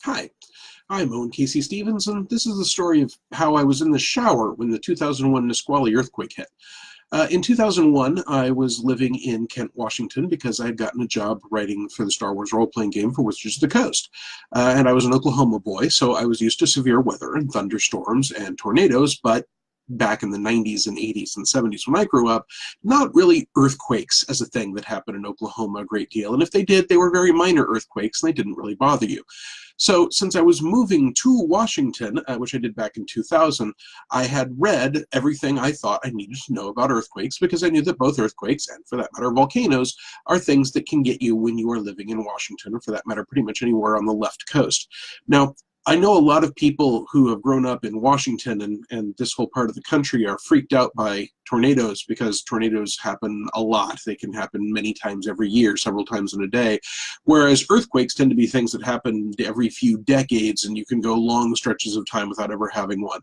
Hi, I'm Owen Casey Stevens, and this is the story of how I was in the shower when the 2001 Nisqually earthquake hit. In 2001, I was living in Kent, Washington, because I had gotten a job writing for the Star Wars role-playing game for Wizards of the Coast. And I was an Oklahoma boy, so I was used to severe weather and thunderstorms and tornadoes, but back in the 90s and 80s and 70s when I grew up, not really earthquakes as a thing that happened in Oklahoma a great deal. And if they did, they were very minor earthquakes, and they didn't really bother you. So since I was moving to Washington, which I did back in 2000, I had read everything I thought I needed to know about earthquakes, because I knew that both earthquakes, and for that matter volcanoes, are things that can get you when you are living in Washington, or for that matter pretty much anywhere on the left coast. Now, I know a lot of people who have grown up in Washington and this whole part of the country are freaked out by tornadoes, because tornadoes happen a lot. They can happen many times every year, several times in a day, whereas earthquakes tend to be things that happen every few decades, and you can go long stretches of time without ever having one.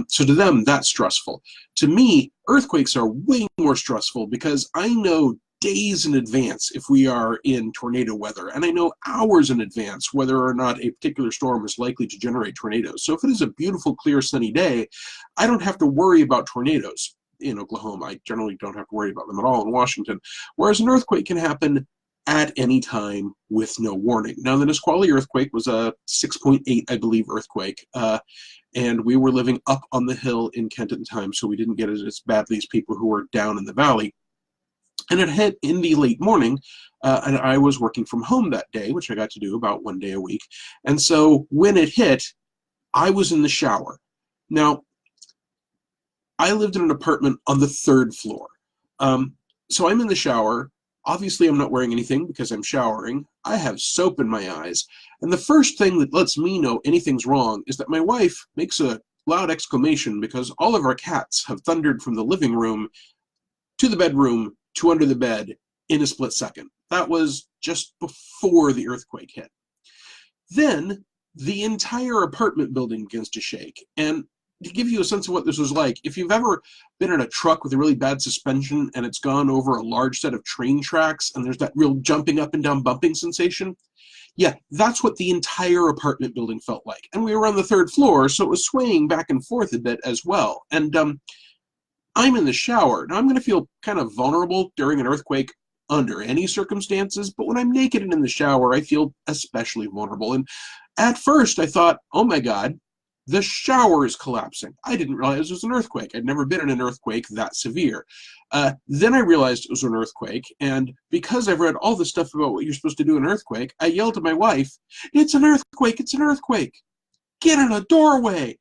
So to them, that's stressful. To me, earthquakes are way more stressful, because I know days in advance if we are in tornado weather, and I know hours in advance whether or not a particular storm is likely to generate tornadoes. So if it is a beautiful, clear, sunny day, I don't have to worry about tornadoes in Oklahoma. I generally don't have to worry about them at all in Washington, whereas an earthquake can happen at any time with no warning. Now, the Nisqually earthquake was a 6.8, I believe, earthquake, and we were living up on the hill in Kent at the time, so we didn't get it as badly as people who were down in the valley. And it hit in the late morning, and I was working from home that day, which I got to do about one day a week. And so when it hit, I was in the shower. Now, I lived in an apartment on the 3rd floor. So I'm in the shower. Obviously, I'm not wearing anything because I'm showering. I have soap in my eyes. And the first thing that lets me know anything's wrong is that my wife makes a loud exclamation, because all of our cats have thundered from the living room to the bedroom to under the bed in a split second. That was just before the earthquake hit. Then the entire apartment building begins to shake. And to give you a sense of what this was like, if you've ever been in a truck with a really bad suspension and it's gone over a large set of train tracks and there's that real jumping up and down bumping sensation, yeah, that's what the entire apartment building felt like. And we were on the 3rd floor, so it was swaying back and forth a bit as well. And I'm in the shower. Now, I'm going to feel kind of vulnerable during an earthquake under any circumstances, but when I'm naked and in the shower, I feel especially vulnerable. And at first, I thought, oh my God, the shower is collapsing. I didn't realize it was an earthquake. I'd never been in an earthquake that severe. Then I realized it was an earthquake, and because I've read all the stuff about what you're supposed to do in an earthquake, I yelled at my wife, "It's an earthquake! It's an earthquake! Get in a doorway!"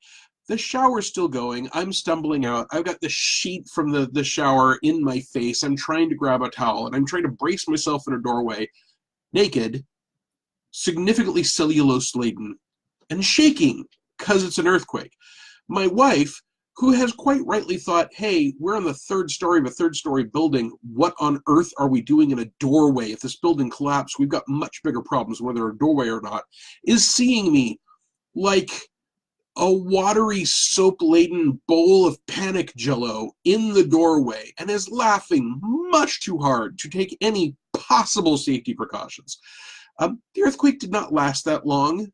The shower's still going. I'm stumbling out. I've got the sheet from the shower in my face. I'm trying to grab a towel, and I'm trying to brace myself in a doorway, naked, significantly cellulose-laden, and shaking, because it's an earthquake. My wife, who has quite rightly thought, hey, we're on the 3rd story of a 3rd-story building. What on earth are we doing in a doorway? If this building collapsed, we've got much bigger problems, whether a doorway or not, is seeing me like a watery, soap-laden bowl of panic jello in the doorway, and is laughing much too hard to take any possible safety precautions. The earthquake did not last that long.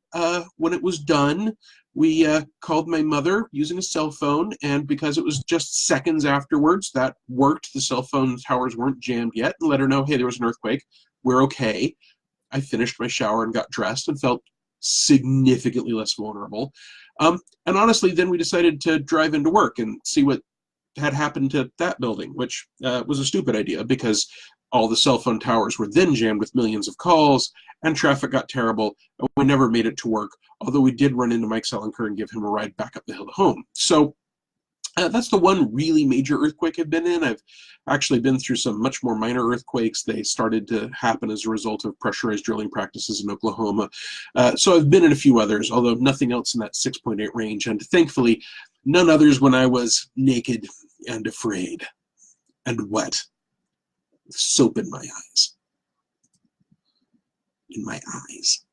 When it was done, we called my mother using a cell phone, and because it was just seconds afterwards, that worked. The cell phone towers weren't jammed yet, and let her know, hey, there was an earthquake. We're okay. I finished my shower and got dressed and felt significantly less vulnerable. And honestly, then we decided to drive into work and see what had happened to that building, which was a stupid idea, because all the cell phone towers were then jammed with millions of calls, and traffic got terrible, and we never made it to work, although we did run into Mike Selinker and give him a ride back up the hill to home. So that's the one really major earthquake I've been in. I've actually been through some much more minor earthquakes. They started to happen as a result of pressurized drilling practices in Oklahoma. So I've been in a few others, although nothing else in that 6.8 range, and thankfully none others when I was naked and afraid and wet, with soap in my eyes. In my eyes.